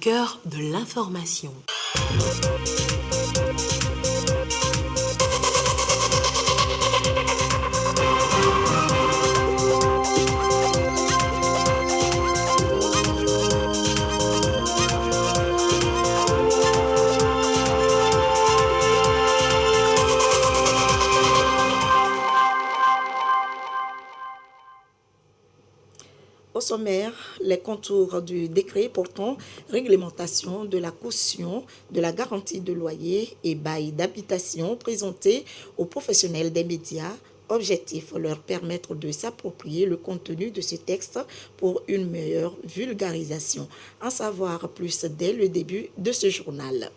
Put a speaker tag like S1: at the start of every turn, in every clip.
S1: cœur de l'information.
S2: Au sommaire, les contours du décret portant réglementation de la caution, de la garantie de loyer et bail d'habitation présenté aux professionnels des médias. Objectif, leur permettre de s'approprier le contenu de ce texte pour une meilleure vulgarisation. En savoir plus dès le début de ce journal.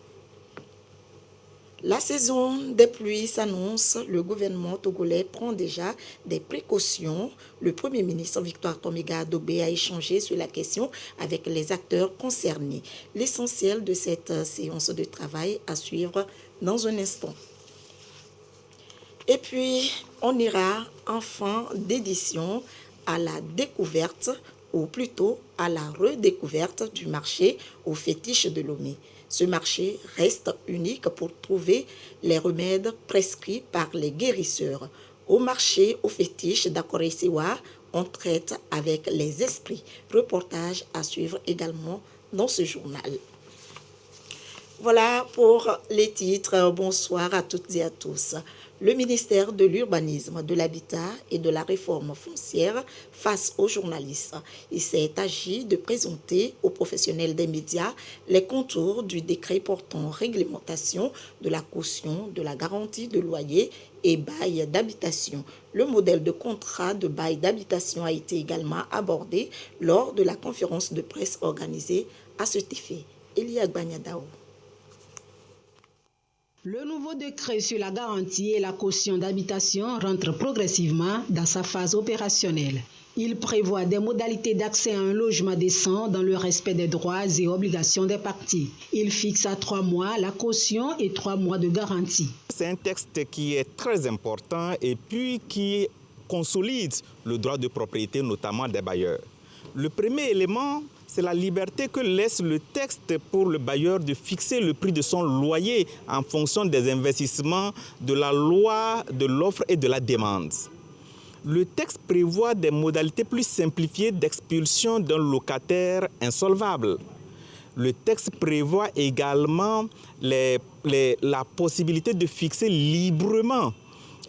S2: La saison des pluies s'annonce, le gouvernement togolais prend déjà des précautions. Le Premier ministre Victoire Tomiga Dobé a échangé sur la question avec les acteurs concernés. L'essentiel de cette séance de travail à suivre dans un instant. Et puis, on ira en fin d'édition à la découverte, ou plutôt à la redécouverte du marché aux fétiches de Lomé. Ce marché reste unique pour trouver les remèdes prescrits par les guérisseurs. Au marché aux fétiches d'Akoresewa, on traite avec les esprits. Reportage à suivre également dans ce journal. Voilà pour les titres. Bonsoir à toutes et à tous. Le ministère de l'Urbanisme, de l'Habitat et de la Réforme foncière face aux journalistes. Il s'est agi de présenter aux professionnels des médias les contours du décret portant réglementation de la caution, de la garantie de loyer et bail d'habitation. Le modèle de contrat de bail d'habitation a été également abordé lors de la conférence de presse organisée à cet effet. Elia Gbanyadao.
S3: Le nouveau décret sur la garantie et la caution d'habitation rentre progressivement dans sa phase opérationnelle. Il prévoit des modalités d'accès à un logement décent dans le respect des droits et obligations des parties. Il fixe à 3 mois la caution et 3 mois de garantie.
S4: C'est un texte qui est très important et puis qui consolide le droit de propriété, notamment des bailleurs. Le premier élément, c'est la liberté que laisse le texte pour le bailleur de fixer le prix de son loyer en fonction des investissements de la loi de l'offre et de la demande. Le texte prévoit des modalités plus simplifiées d'expulsion d'un locataire insolvable. Le texte prévoit également la possibilité de fixer librement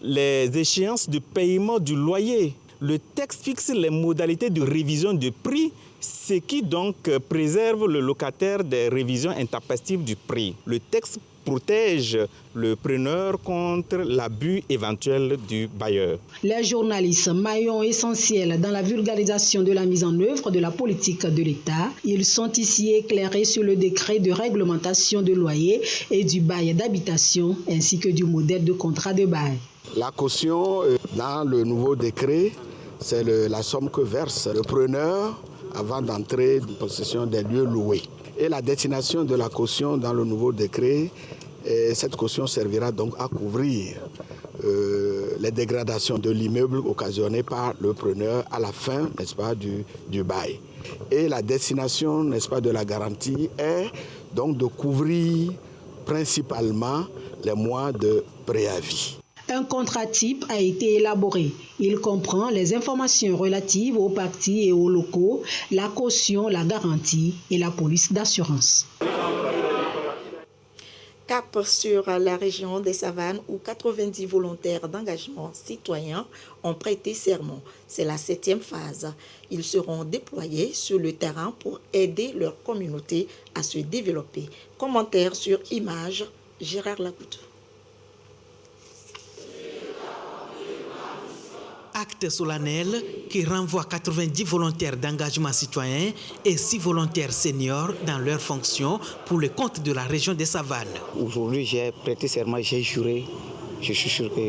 S4: les échéances de paiement du loyer. Le texte fixe les modalités de révision de prix, ce qui donc préserve le locataire des révisions intempestives du prix. Le texte protège le preneur contre l'abus éventuel du bailleur.
S3: Les journalistes, maillons essentiels dans la vulgarisation de la mise en œuvre de la politique de l'État, ils sont ici éclairés sur le décret de réglementation de loyer et du bail d'habitation, ainsi que du modèle de contrat de bail.
S5: La caution, dans le nouveau décret, c'est la somme que verse le preneur avant d'entrer en possession des lieux loués. Et la destination de la caution dans le nouveau décret, cette caution servira donc à couvrir les dégradations de l'immeuble occasionnées par le preneur à la fin, n'est-ce pas, du bail. Et la destination, n'est-ce pas, de la garantie est donc de couvrir principalement les mois de préavis.
S3: Un contrat type a été élaboré. Il comprend les informations relatives aux parties et aux locaux, la caution, la garantie et la police d'assurance.
S2: Cap sur la région des Savanes où 90 volontaires d'engagement citoyen ont prêté serment. C'est la 7e phase. Ils seront déployés sur le terrain pour aider leur communauté à se développer. Commentaire sur image, Gérard Lagoutou.
S6: Acte solennel qui renvoie 90 volontaires d'engagement citoyen et 6 volontaires seniors dans leurs fonctions pour le compte de la région des Savanes.
S7: Aujourd'hui, j'ai prêté serment, j'ai juré. Je suis sûr que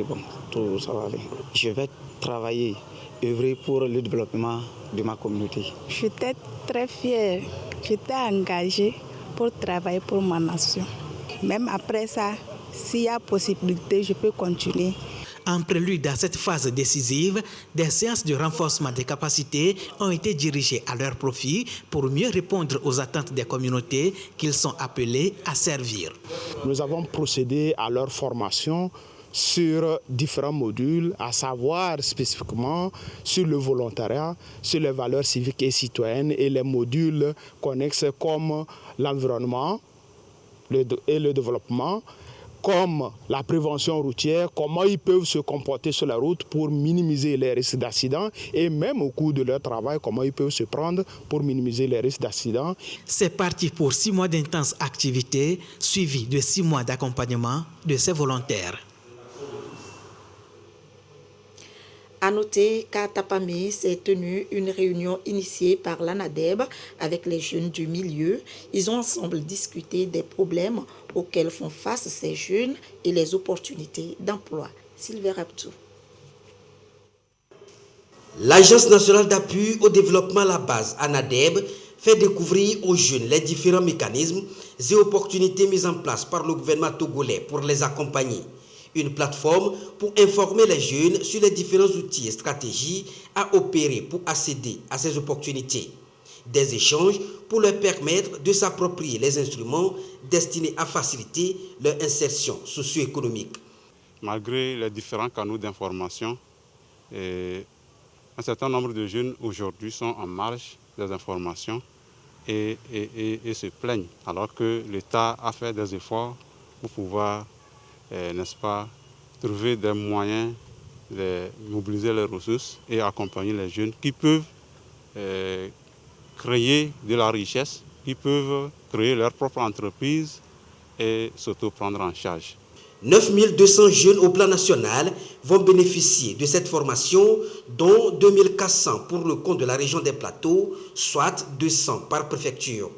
S7: tout ça va aller. Je vais travailler, œuvrer pour le développement de ma communauté.
S8: J'étais très fière. J'étais engagée pour travailler pour ma nation. Même après ça, s'il y a possibilité, je peux continuer.
S6: En prélude à cette phase décisive, des séances de renforcement des capacités ont été dirigées à leur profit pour mieux répondre aux attentes des communautés qu'ils sont appelés à servir.
S9: Nous avons procédé à leur formation sur différents modules, à savoir spécifiquement sur le volontariat, sur les valeurs civiques et citoyennes et les modules connexes comme l'environnement et le développement, comme la prévention routière, comment ils peuvent se comporter sur la route pour minimiser les risques d'accident et même au cours de leur travail, comment ils peuvent se prendre pour minimiser les risques d'accident.
S6: C'est parti pour 6 mois d'intenses activités suivies de 6 mois d'accompagnement de ces volontaires.
S2: À noter qu'à Tapamé s'est tenue une réunion initiée par l'ANADEB avec les jeunes du milieu. Ils ont ensemble discuté des problèmes auxquels font face ces jeunes et les opportunités d'emploi. Sylvain Raptou.
S10: L'Agence nationale d'appui au développement à la base, ANADEB, fait découvrir aux jeunes les différents mécanismes et opportunités mises en place par le gouvernement togolais pour les accompagner. Une plateforme pour informer les jeunes sur les différents outils et stratégies à opérer pour accéder à ces opportunités. Des échanges pour leur permettre de s'approprier les instruments destinés à faciliter leur insertion socio-économique.
S11: Malgré les différents canaux d'information, un certain nombre de jeunes aujourd'hui sont en marge des informations et se plaignent, alors que l'État a fait des efforts pour pouvoir n'est-ce pas, trouver des moyens de mobiliser les ressources et accompagner les jeunes qui peuvent créer de la richesse, qui peuvent créer leur propre entreprise et s'auto-prendre en charge.
S10: 9200 jeunes au plan national vont bénéficier de cette formation, dont 2400 pour le compte de la région des Plateaux, soit 200 par préfecture.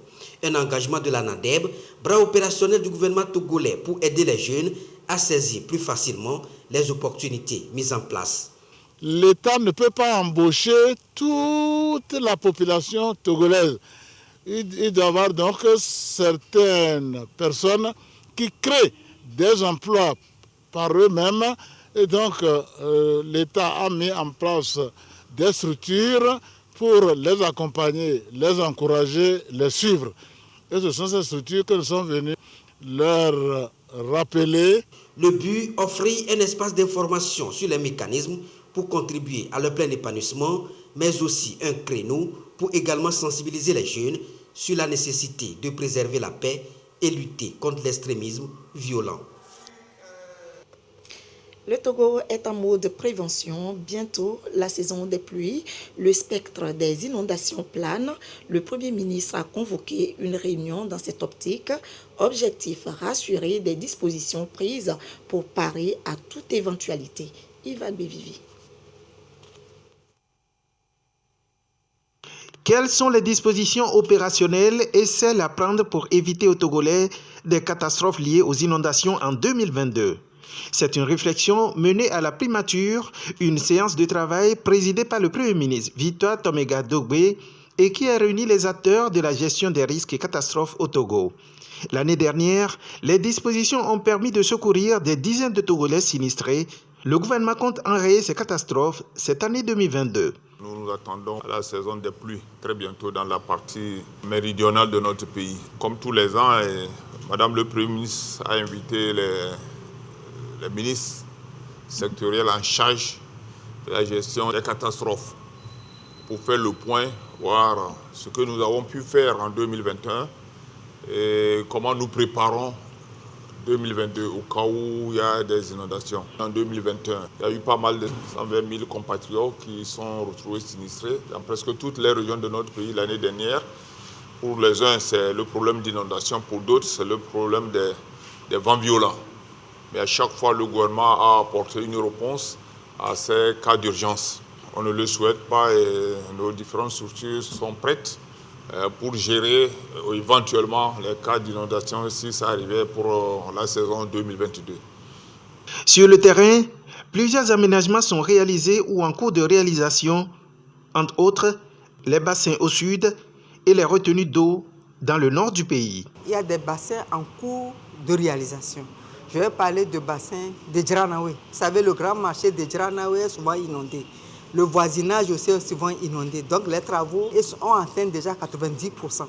S10: Un engagement de l'ANADEB, bras opérationnel du gouvernement togolais pour aider les jeunes à saisir plus facilement les opportunités mises en place.
S9: L'État ne peut pas embaucher toute la population togolaise. Il doit y avoir donc certaines personnes qui créent des emplois par eux-mêmes. Et donc l'État a mis en place des structures pour les accompagner, les encourager, les suivre. Et ce sont ces structures que nous sommes venus leur rappeler.
S10: Le but, offrir un espace d'information sur les mécanismes pour contribuer à leur plein épanouissement, mais aussi un créneau pour également sensibiliser les jeunes sur la nécessité de préserver la paix et lutter contre l'extrémisme violent.
S2: Le Togo est en mode prévention. Bientôt, la saison des pluies, le spectre des inondations plane. Le Premier ministre a convoqué une réunion dans cette optique. Objectif, rassurer des dispositions prises pour parer à toute éventualité. Ivan Bevivi.
S6: Quelles sont les dispositions opérationnelles et celles à prendre pour éviter aux Togolais des catastrophes liées aux inondations en 2022? C'est une réflexion menée à la primature, une séance de travail présidée par le Premier ministre Victoire Tomega Dogbe et qui a réuni les acteurs de la gestion des risques et catastrophes au Togo. L'année dernière, les dispositions ont permis de secourir des dizaines de Togolais sinistrés. Le gouvernement compte enrayer ces catastrophes cette année 2022.
S12: Nous nous attendons à la saison des pluies très bientôt dans la partie méridionale de notre pays. Comme tous les ans, Madame le Premier ministre a invité les ministres sectoriels en charge de la gestion des catastrophes pour faire le point, voir ce que nous avons pu faire en 2021 et comment nous préparons 2022 au cas où il y a des inondations. En 2021, il y a eu pas mal de 120 000 compatriotes qui sont retrouvés sinistrés dans presque toutes les régions de notre pays l'année dernière. Pour les uns, c'est le problème d'inondation, pour d'autres, c'est le problème des vents violents. Mais à chaque fois, le gouvernement a apporté une réponse à ces cas d'urgence. On ne le souhaite pas et nos différentes structures sont prêtes pour gérer éventuellement les cas d'inondation si ça arrivait pour la saison 2022.
S6: Sur le terrain, plusieurs aménagements sont réalisés ou en cours de réalisation, entre autres les bassins au sud et les retenues d'eau dans le nord du pays.
S13: Il y a des bassins en cours de réalisation. Je vais parler du bassin de Djiranaoui. Vous savez, le grand marché de Djiranaoui est souvent inondé. Le voisinage aussi est souvent inondé. Donc les travaux ont atteint déjà 90%.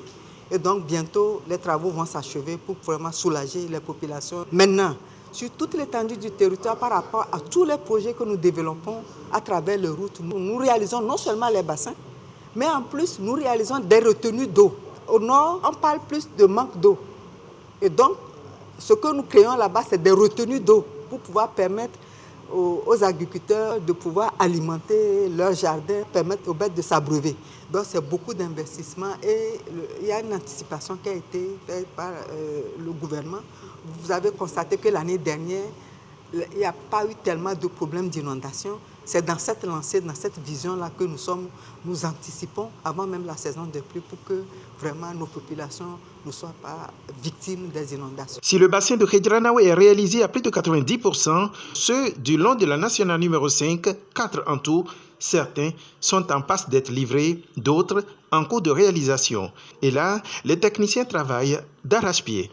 S13: Et donc bientôt, les travaux vont s'achever pour vraiment soulager les populations. Maintenant, sur toute l'étendue du territoire, par rapport à tous les projets que nous développons à travers les routes, nous réalisons non seulement les bassins, mais en plus, nous réalisons des retenues d'eau. Au nord, on parle plus de manque d'eau. Et donc, ce que nous créons là-bas, c'est des retenues d'eau pour pouvoir permettre aux agriculteurs de pouvoir alimenter leurs jardins, permettre aux bêtes de s'abreuver. Donc c'est beaucoup d'investissements et il y a une anticipation qui a été faite par le gouvernement. Vous avez constaté que l'année dernière, il n'y a pas eu tellement de problèmes d'inondation. C'est dans cette lancée, dans cette vision-là que nous anticipons avant même la saison des pluies pour que vraiment nos populations ne soient pas victimes des inondations.
S6: Si le bassin de Djiranaoui est réalisé à plus de 90%, ceux du long de la nationale numéro 5, 4 en tout, certains sont en passe d'être livrés, d'autres en cours de réalisation. Et là, les techniciens travaillent d'arrache-pied.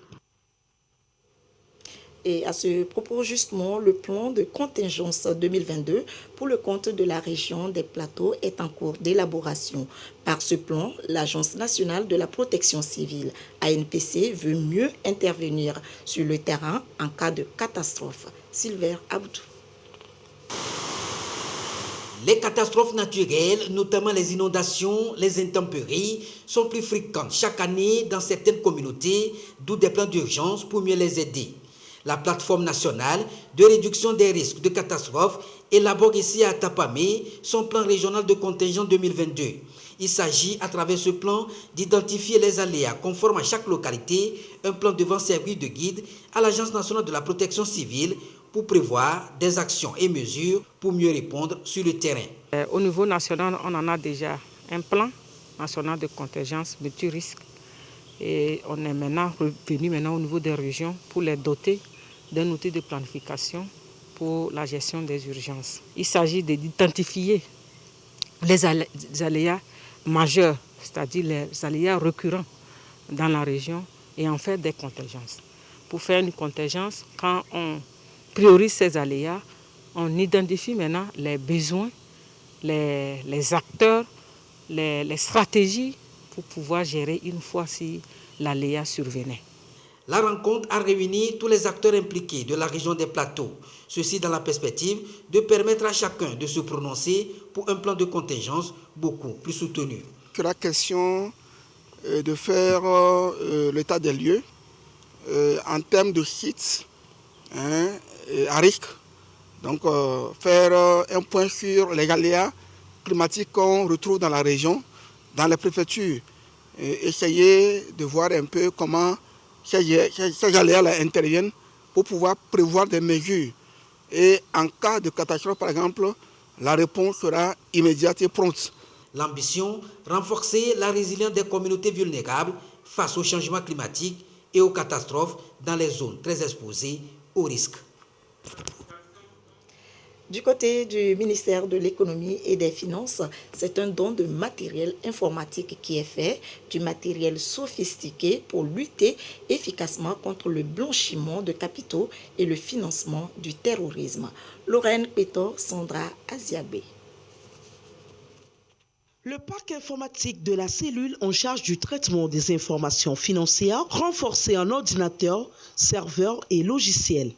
S2: Et à ce propos, justement, le plan de contingence 2022 pour le compte de la région des Plateaux est en cours d'élaboration. Par ce plan, l'Agence nationale de la protection civile, ANPC, veut mieux intervenir sur le terrain en cas de catastrophe. Sylvain Abdou.
S10: Les catastrophes naturelles, notamment les inondations, les intempéries, sont plus fréquentes chaque année dans certaines communautés, d'où des plans d'urgence pour mieux les aider. La plateforme nationale de réduction des risques de catastrophes élabore ici à Tapamé son plan régional de contingent 2022. Il s'agit à travers ce plan d'identifier les aléas conformes à chaque localité, un plan devant servir de guide à l'Agence nationale de la protection civile pour prévoir des actions et mesures pour mieux répondre sur le terrain.
S14: Au niveau national, on en a déjà un plan national de contingence multirisque et on est maintenant revenu au niveau des régions pour les doter d'un outil de planification pour la gestion des urgences. Il s'agit d'identifier les aléas majeurs, c'est-à-dire les aléas récurrents dans la région et en faire des contingences. Pour faire une contingence, quand on priorise ces aléas, on identifie maintenant les besoins, les acteurs, les stratégies pour pouvoir gérer une fois si l'aléa survenait.
S10: La rencontre a réuni tous les acteurs impliqués de la région des Plateaux. Ceci dans la perspective de permettre à chacun de se prononcer pour un plan de contingence beaucoup plus soutenu.
S5: Il sera question de faire l'état des lieux en termes de sites à risque. Donc faire un point sur les aléas climatiques qu'on retrouve dans la région, dans les préfectures. Essayer de voir un peu comment ces aléas interviennent pour pouvoir prévoir des mesures. Et en cas de catastrophe, par exemple, la réponse sera immédiate et prompte.
S10: L'ambition, renforcer la résilience des communautés vulnérables face au changement climatique et aux catastrophes dans les zones très exposées aux risques.
S2: Du côté du ministère de l'Économie et des Finances, c'est un don de matériel informatique qui est fait, du matériel sophistiqué pour lutter efficacement contre le blanchiment de capitaux et le financement du terrorisme. Lorraine Pétor, Sandra Aziabé.
S15: Le parc informatique de la cellule en charge du traitement des informations financières, renforcé en ordinateurs, serveurs et logiciels.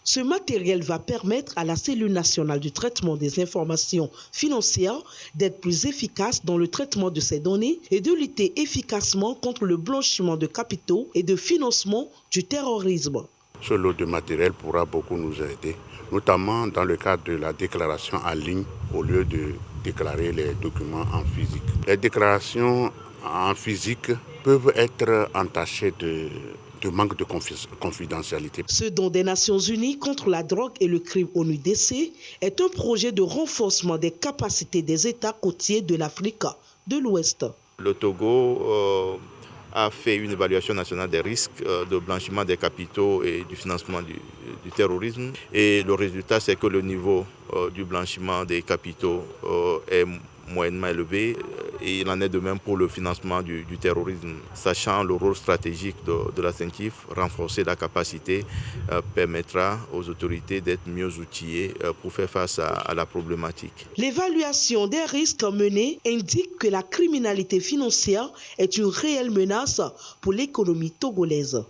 S15: Ce matériel va permettre à la cellule nationale du traitement des informations financières d'être plus efficace dans le traitement de ces données et de lutter efficacement contre le blanchiment de capitaux et de financement du terrorisme.
S16: Ce lot de matériel pourra beaucoup nous aider, notamment dans le cadre de la déclaration en ligne au lieu de déclarer les documents en physique. Les déclarations en physique peuvent être entachées de manque de confidentialité.
S15: Ce don des Nations Unies contre la drogue et le crime ONUDC est un projet de renforcement des capacités des États côtiers de l'Afrique de l'Ouest.
S17: Le Togo a fait une évaluation nationale des risques de blanchiment des capitaux et du financement du terrorisme. Et le résultat, c'est que le niveau du blanchiment des capitaux est moyennement élevé. et il en est de même pour le financement du terrorisme. Sachant le rôle stratégique de la CENTIF, renforcer la capacité permettra aux autorités d'être mieux outillées pour faire face à la problématique.
S15: L'évaluation des risques menés indique que la criminalité financière est une réelle menace pour l'économie togolaise.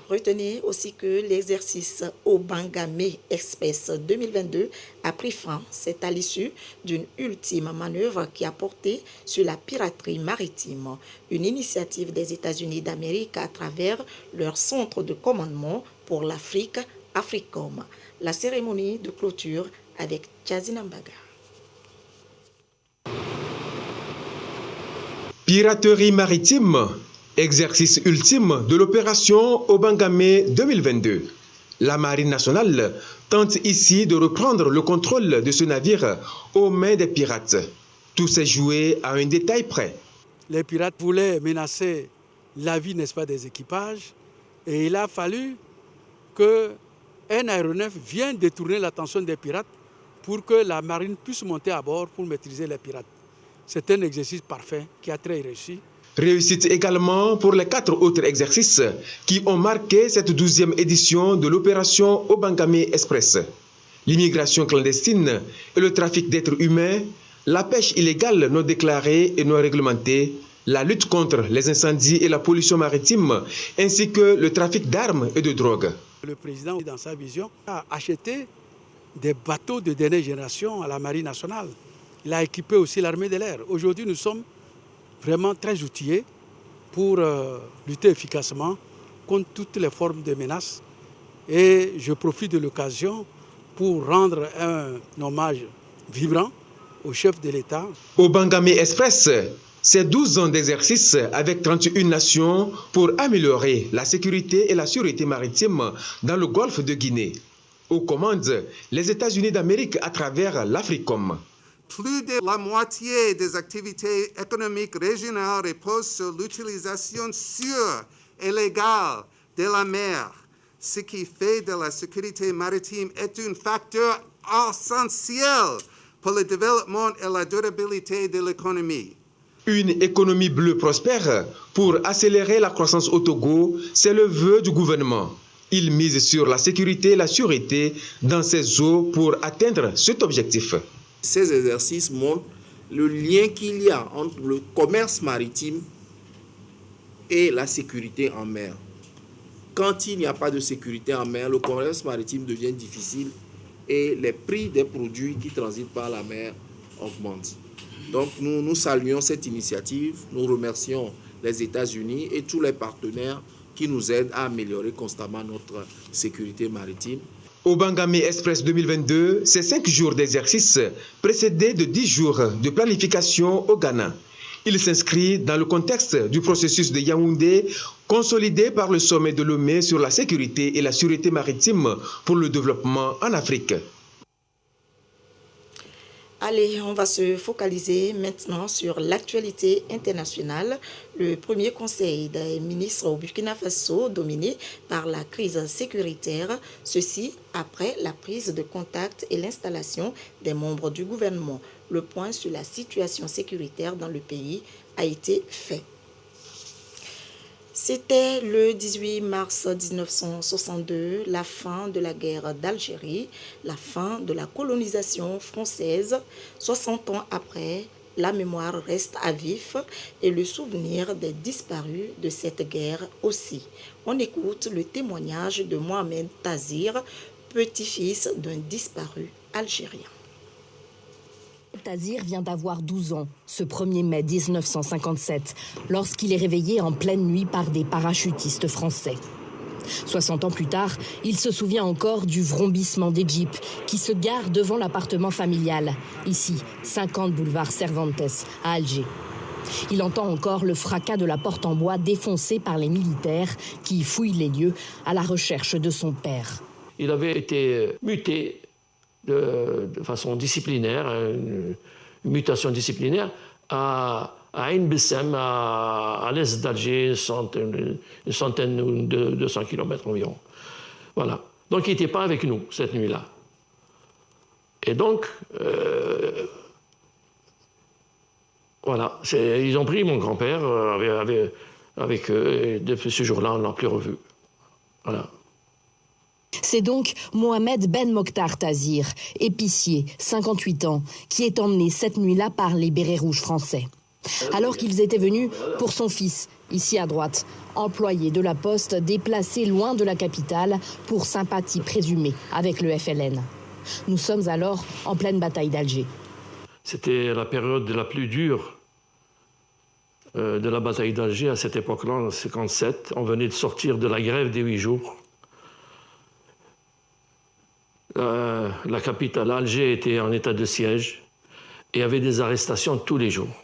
S2: Retenez aussi que l'exercice Obangame Express 2022 a pris fin. C'est à l'issue d'une ultime manœuvre qui a porté sur la piraterie maritime, une initiative des États-Unis d'Amérique à travers leur centre de commandement pour l'Afrique, Africom. La cérémonie de clôture avec Tchazinambaga.
S6: Piraterie maritime. Exercice ultime de l'opération Obangame 2022. La Marine nationale tente ici de reprendre le contrôle de ce navire aux mains des pirates. Tout s'est joué à un détail près.
S18: Les pirates voulaient menacer la vie, n'est-ce pas, des équipages, et il a fallu qu'un aéronef vienne détourner l'attention des pirates pour que la marine puisse monter à bord pour maîtriser les pirates. C'est un exercice parfait qui a très réussi.
S6: Réussite également pour les 4 autres exercices qui ont marqué cette 12e édition de l'opération Obangame Express. L'immigration clandestine et le trafic d'êtres humains, la pêche illégale non déclarée et non réglementée, la lutte contre les incendies et la pollution maritime, ainsi que le trafic d'armes et de drogue.
S18: Le président, dans sa vision, a acheté des bateaux de dernière génération à la Marine nationale. Il a équipé aussi l'armée de l'air. Aujourd'hui, nous sommes vraiment très outillés pour lutter efficacement contre toutes les formes de menaces. Et je profite de l'occasion pour rendre un hommage vibrant au chef de l'État.
S6: Obangame Express, c'est 12 ans d'exercice avec 31 nations pour améliorer la sécurité et la sûreté maritime dans le golfe de Guinée. Aux commandes, les États-Unis d'Amérique à travers l'Africom.
S19: Plus de la moitié des activités économiques régionales reposent sur l'utilisation sûre et légale de la mer, ce qui fait de la sécurité maritime est un facteur essentiel pour le développement et la durabilité de l'économie.
S6: Une économie bleue prospère pour accélérer la croissance au Togo, c'est le vœu du gouvernement. Il mise sur la sécurité et la sûreté dans ses eaux pour atteindre cet objectif.
S20: Ces exercices montrent le lien qu'il y a entre le commerce maritime et la sécurité en mer. Quand il n'y a pas de sécurité en mer, le commerce maritime devient difficile et les prix des produits qui transitent par la mer augmentent. Donc nous saluons cette initiative, nous remercions les États-Unis et tous les partenaires qui nous aident à améliorer constamment notre sécurité maritime.
S6: Obangame Express 2022, c'est 5 jours d'exercice précédés de 10 jours de planification au Ghana. Il s'inscrit dans le contexte du processus de Yaoundé, consolidé par le sommet de Lomé sur la sécurité et la sûreté maritime pour le développement en Afrique.
S2: Allez, on va se focaliser maintenant sur l'actualité internationale. Le premier conseil des ministres au Burkina Faso dominé par la crise sécuritaire, ceci après la prise de contact et l'installation des membres du gouvernement. Le point sur la situation sécuritaire dans le pays a été fait. C'était le 18 mars 1962, la fin de la guerre d'Algérie, la fin de la colonisation française. 60 ans après, la mémoire reste à vif et le souvenir des disparus de cette guerre aussi. On écoute le témoignage de Mohamed Tazir, petit-fils d'un disparu algérien.
S21: Tazir vient d'avoir 12 ans, ce 1er mai 1957, lorsqu'il est réveillé en pleine nuit par des parachutistes français. 60 ans plus tard, il se souvient encore du vrombissement des jeeps qui se garent devant l'appartement familial, ici, 50 boulevard Cervantes, à Alger. Il entend encore le fracas de la porte en bois défoncée par les militaires qui fouillent les lieux à la recherche de son père.
S22: Il avait été muté de façon disciplinaire, une mutation disciplinaire, à Ain Bessem, à l'est d'Alger, une centaine ou 200 km environ. Voilà. Donc il n'était pas avec nous cette nuit-là. Et donc, Voilà, ils ont pris mon grand-père avec eux, et depuis ce jour-là, on ne l'a plus revu. Voilà.
S21: C'est donc Mohamed Ben Mokhtar Tazir, épicier, 58 ans, qui est emmené cette nuit-là par les bérets rouges français. Alors qu'ils étaient venus pour son fils, ici à droite, employé de la Poste déplacé loin de la capitale pour sympathie présumée avec le FLN. Nous sommes alors en pleine bataille d'Alger.
S22: C'était la période la plus dure de la bataille d'Alger à cette époque-là, en 1957. On venait de sortir de la grève des 8 jours. La capitale, Alger, était en état de siège et avait des arrestations tous les jours,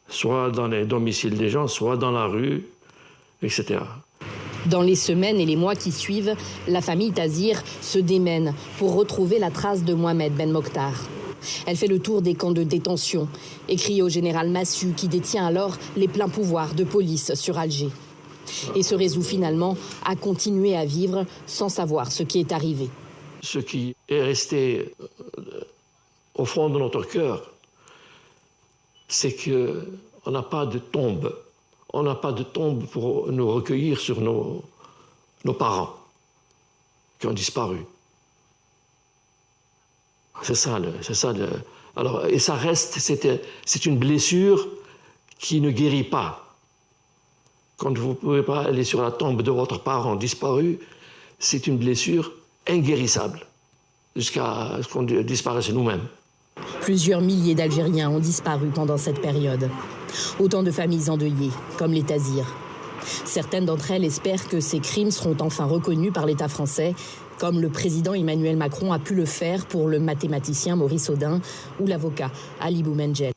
S22: soit dans les domiciles des gens, soit dans la rue, etc.
S21: Dans les semaines et les mois qui suivent, la famille Tazir se démène pour retrouver la trace de Mohamed Ben Mokhtar. Elle fait le tour des camps de détention et crie au général Massu qui détient alors les pleins pouvoirs de police sur Alger. Et se résout finalement à continuer à vivre sans savoir ce qui est arrivé.
S22: Ce qui est resté au fond de notre cœur, c'est qu'on n'a pas de tombe. On n'a pas de tombe pour nous recueillir sur nos parents qui ont disparu. C'est ça. Alors, et ça reste, c'est une blessure qui ne guérit pas. Quand vous ne pouvez pas aller sur la tombe de votre parent disparu, c'est une blessure inguérissable jusqu'à ce qu'on disparaisse nous-mêmes.
S21: Plusieurs milliers d'Algériens ont disparu pendant cette période. Autant de familles endeuillées, comme les Tazir. Certaines d'entre elles espèrent que ces crimes seront enfin reconnus par l'État français, comme le président Emmanuel Macron a pu le faire pour le mathématicien Maurice Audin ou l'avocat Ali Boumengel.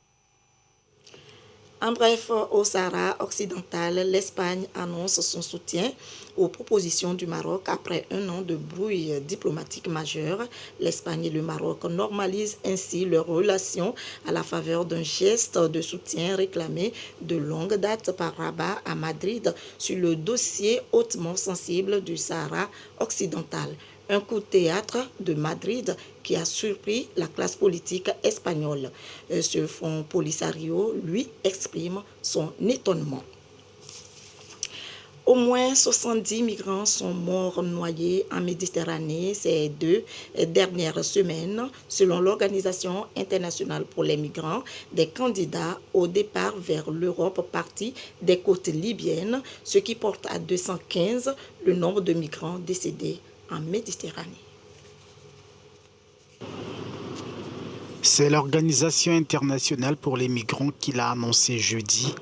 S2: En bref, au Sahara occidental, l'Espagne annonce son soutien aux propositions du Maroc après un an de brouille diplomatique majeure. L'Espagne et le Maroc normalisent ainsi leurs relations à la faveur d'un geste de soutien réclamé de longue date par Rabat à Madrid sur le dossier hautement sensible du Sahara occidental. Un coup de théâtre de Madrid qui a surpris la classe politique espagnole. Ce Front Polisario, lui, exprime son étonnement. Au moins 70 migrants sont morts noyés en Méditerranée ces 2 dernières semaines, selon l'Organisation internationale pour les migrants, des candidats au départ vers l'Europe partis des côtes libyennes, ce qui porte à 215 le nombre de migrants décédés en Méditerranée.
S1: C'est l'Organisation internationale pour les migrants qui l'a annoncé jeudi.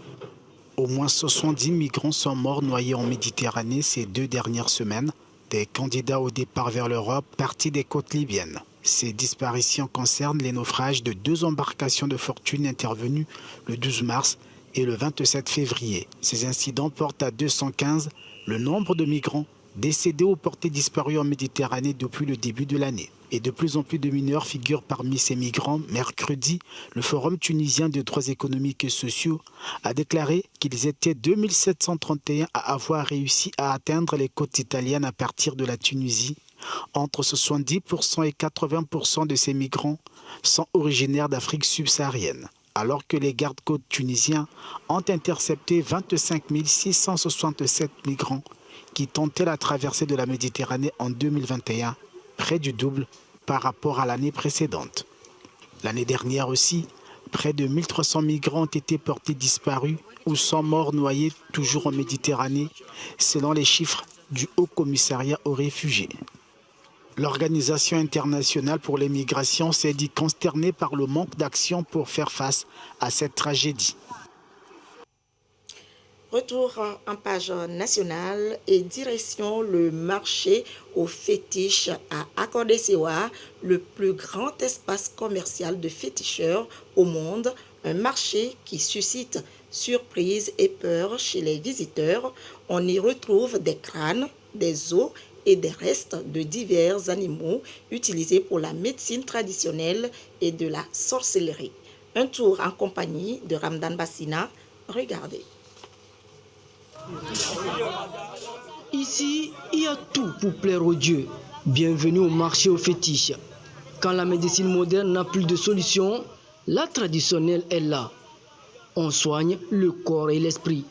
S1: Au moins 70 migrants sont morts noyés en Méditerranée ces 2 dernières semaines, des candidats au départ vers l'Europe partis des côtes libyennes. Ces disparitions concernent les naufrages de 2 embarcations de fortune intervenues le 12 mars et le 27 février. Ces incidents portent à 215 le nombre de migrants décédés ou portés disparus en Méditerranée depuis le début de l'année. Et de plus en plus de mineurs figurent parmi ces migrants. Mercredi, le Forum tunisien de droits économiques et sociaux a déclaré qu'ils étaient 2731 à avoir réussi à atteindre les côtes italiennes à partir de la Tunisie. Entre 70% et 80% de ces migrants sont originaires d'Afrique subsaharienne, alors que les gardes-côtes tunisiens ont intercepté 25 667 migrants qui tentaient la traversée de la Méditerranée en 2021, près du double par rapport à l'année précédente. L'année dernière aussi, près de 1300 migrants ont été portés disparus ou sont morts noyés toujours en Méditerranée, selon les chiffres du Haut Commissariat aux réfugiés. L'Organisation internationale pour les migrations s'est dit consternée par le manque d'action pour faire face à cette tragédie.
S2: Retour en page nationale et direction le marché aux fétiches à Akordesewa, le plus grand espace commercial de féticheurs au monde, un marché qui suscite surprise et peur chez les visiteurs. On y retrouve des crânes, des os et des restes de divers animaux utilisés pour la médecine traditionnelle et de la sorcellerie. Un tour en compagnie de Ramdan Bassina. Regardez.
S4: Ici, il y a tout pour plaire aux dieux. Bienvenue au marché aux fétiches. Quand la médecine moderne n'a plus de solution, la traditionnelle est là. On soigne le corps et l'esprit.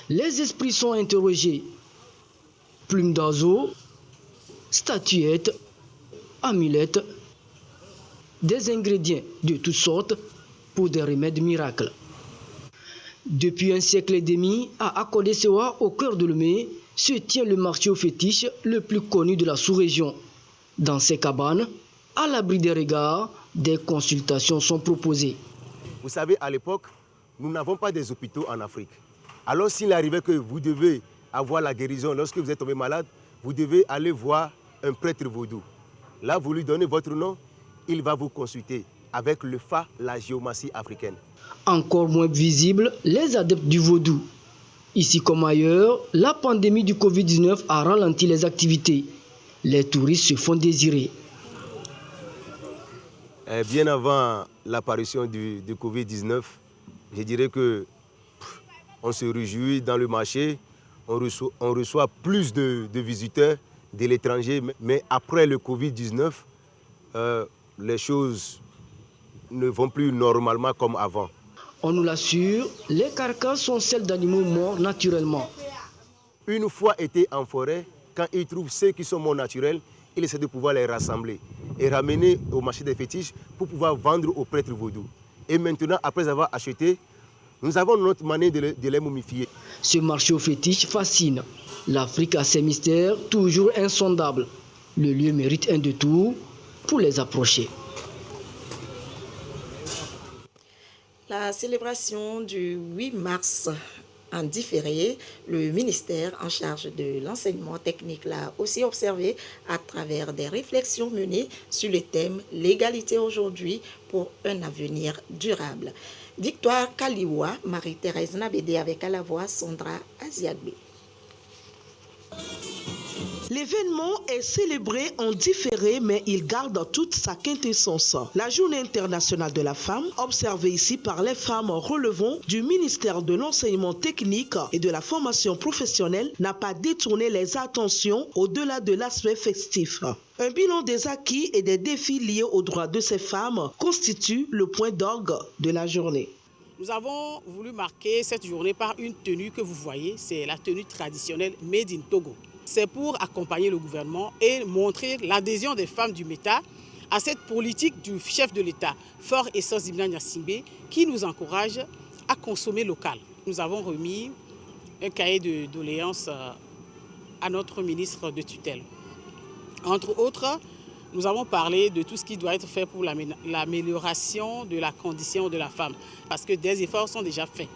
S4: Les esprits sont interrogés. Plumes d'oiseaux, statuettes, amulettes, des ingrédients de toutes sortes pour des remèdes miracles. Depuis un siècle et demi, à Akodesewa, au cœur de Lomé, se tient le marché aux fétiches le plus connu de la sous-région. Dans ces cabanes, à l'abri des regards, des consultations sont proposées.
S3: Vous savez, à l'époque, nous n'avons pas des hôpitaux en Afrique. Alors s'il arrivait que vous devez avoir la guérison, lorsque vous êtes tombé malade, vous devez aller voir un prêtre vaudou. Là, vous lui donnez votre nom, il va vous consulter avec le Fa, la géomancie africaine.
S4: Encore moins visibles, les adeptes du vaudou. Ici comme ailleurs, la pandémie du Covid-19 a ralenti les activités. Les touristes se font désirer.
S3: Bien avant l'apparition du Covid-19, je dirais que on se réjouit dans le marché, on reçoit plus de visiteurs de l'étranger, mais après le Covid-19, les choses ne vont plus normalement comme avant.
S4: On nous l'assure, les carcasses sont celles d'animaux morts naturellement.
S3: Une fois été en forêt, quand ils trouvent ceux qui sont morts naturels, ils essaient de pouvoir les rassembler et ramener au marché des fétiches pour pouvoir vendre aux prêtres vaudous. Et maintenant, après avoir acheté, nous avons notre manière de les momifier.
S4: Ce marché aux fétiches fascine. L'Afrique a ses mystères toujours insondables. Le lieu mérite un détour pour les approcher.
S2: La célébration du 8 mars en différé, le ministère en charge de l'enseignement technique l'a aussi observé à travers des réflexions menées sur le thème « L'égalité aujourd'hui pour un avenir durable ». Victoire Kaliwa, Marie-Thérèse Nabédé avec à la voix Sandra Aziagbe.
S15: L'événement est célébré en différé, mais il garde toute sa quintessence. La Journée internationale de la femme, observée ici par les femmes relevant du ministère de l'enseignement technique et de la formation professionnelle, n'a pas détourné les attentions au-delà de l'aspect festif. Un bilan des acquis et des défis liés aux droits de ces femmes constitue le point d'orgue de la journée.
S7: Nous avons voulu marquer cette journée par une tenue que vous voyez, c'est la tenue traditionnelle Made in Togo. C'est pour accompagner le gouvernement et montrer l'adhésion des femmes du META à cette politique du chef de l'État, Fort Essence Ibn Gnassingbé, qui nous encourage à consommer local. Nous avons remis un cahier de doléances à notre ministre de tutelle. Entre autres, nous avons parlé de tout ce qui doit être fait pour l'amélioration de la condition de la femme, parce que des efforts sont déjà faits.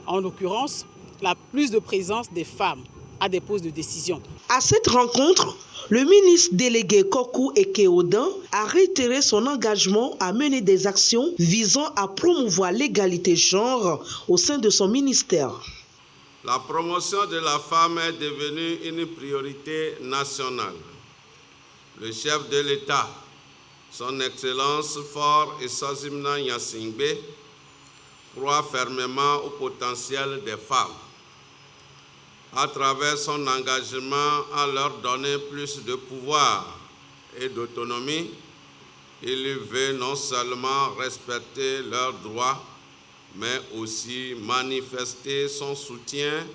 S7: En l'occurrence, la plus de présence des femmes à des postes de décision.
S15: À cette rencontre, le ministre délégué Kokou Ekeodin a réitéré son engagement à mener des actions visant à promouvoir l'égalité genre au sein de son ministère.
S23: La promotion de la femme est devenue une priorité nationale. Le chef de l'État, son Excellence Fort Essence Ibn Gnassingbé, croit fermement au potentiel des femmes. À travers son engagement à leur donner plus de pouvoir et d'autonomie, il veut non seulement respecter leurs droits, mais aussi manifester son soutien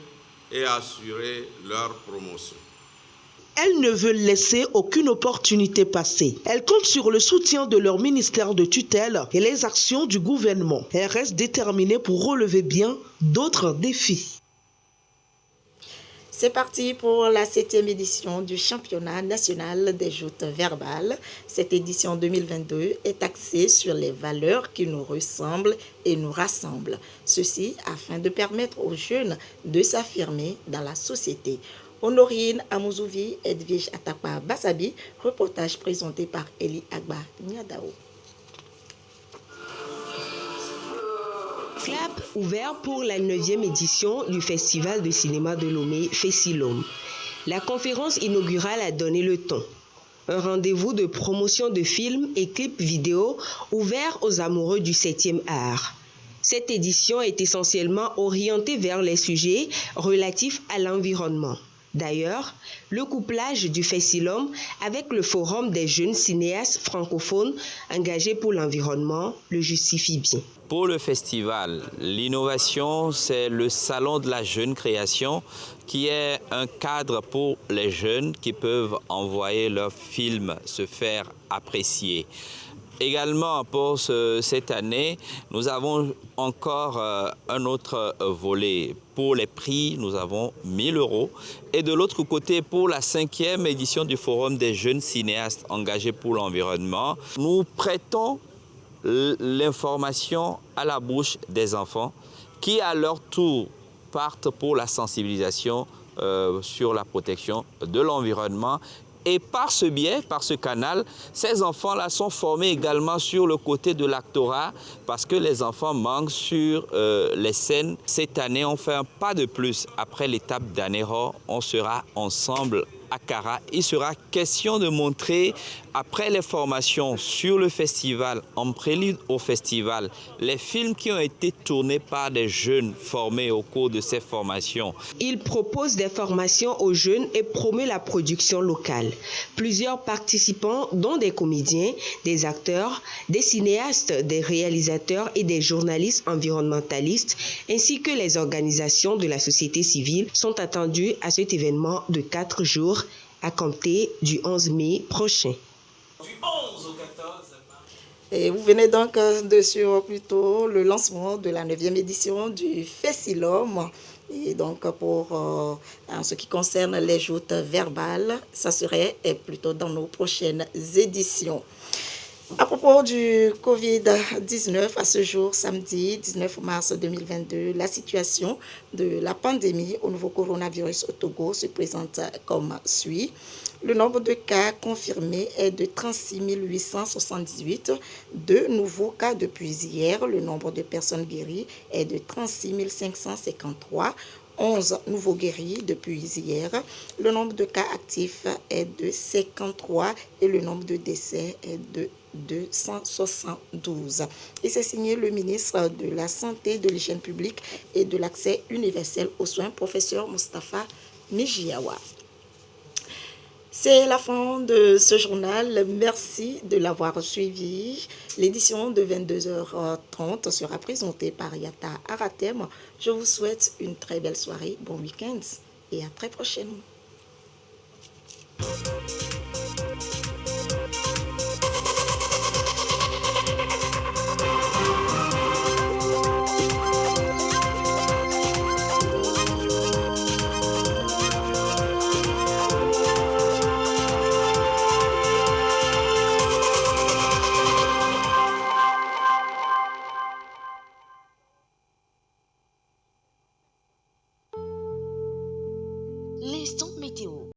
S23: et assurer leur promotion.
S15: Elles ne veulent laisser aucune opportunité passer. Elles comptent sur le soutien de leur ministère de tutelle et les actions du gouvernement. Elles restent déterminées pour relever bien d'autres défis.
S2: C'est parti pour la 7e édition du championnat national des joutes verbales. Cette édition 2022 est axée sur les valeurs qui nous ressemblent et nous rassemblent. Ceci afin de permettre aux jeunes de s'affirmer dans la société. Honorine Amouzouvi, Edwige Atakpa Bassabi, reportage présenté par Eli Agba Niadao.
S24: Clap ouvert pour la 9e édition du Festival de cinéma de Lomé, Fessilom. La conférence inaugurale a donné le ton. Un rendez-vous de promotion de films et clips vidéo ouvert aux amoureux du 7e art. Cette édition est essentiellement orientée vers les sujets relatifs à l'environnement. D'ailleurs, le couplage du FESILOM avec le Forum des jeunes cinéastes francophones engagés pour l'environnement le justifie bien.
S8: Pour le festival, l'innovation, c'est le salon de la jeune création qui est un cadre pour les jeunes qui peuvent envoyer leurs films se faire apprécier. Également, pour cette année, nous avons encore un autre volet. Pour les prix, nous avons 1 000 €. Et de l'autre côté, pour la 5e édition du Forum des jeunes cinéastes engagés pour l'environnement, nous prêtons l'information à la bouche des enfants qui, à leur tour, partent pour la sensibilisation sur la protection de l'environnement. Et par ce biais, par ce canal, ces enfants-là sont formés également sur le côté de l'actorat parce que les enfants manquent sur les scènes. Cette année, on fait un pas de plus. Après l'étape d'Anéro, on sera ensemble à Kara. Il sera question de montrer, après les formations sur le festival, en prélude au festival, les films qui ont été tournés par des jeunes formés au cours de ces formations.
S24: Il propose des formations aux jeunes et promeut la production locale. Plusieurs participants, dont des comédiens, des acteurs, des cinéastes, des réalisateurs et des journalistes environnementalistes, ainsi que les organisations de la société civile, sont attendus à cet événement de 4 jours à compter du 11 mai prochain.
S2: Du 11 au 14 mars. Et vous venez donc de suivre plutôt le lancement de la 9e édition du FESILOM. Et donc pour en ce qui concerne les joutes verbales, ça serait plutôt dans nos prochaines éditions. À propos du Covid-19, à ce jour, samedi 19 mars 2022, la situation de la pandémie au nouveau coronavirus au Togo se présente comme suit. Le nombre de cas confirmés est de 36 878, 2 nouveaux cas depuis hier. Le nombre de personnes guéries est de 36 553. 11 nouveaux guéris depuis hier. Le nombre de cas actifs est de 53 et le nombre de décès est de 272. Et c'est signé le ministre de la Santé, de l'Hygiène publique et de l'accès universel aux soins, professeur Moustapha Mijiawa. C'est la fin de ce journal. Merci de l'avoir suivi. L'édition de 22h30 sera présentée par Yata Aratem. Je vous souhaite une très belle soirée, bon week-end et à très prochainement.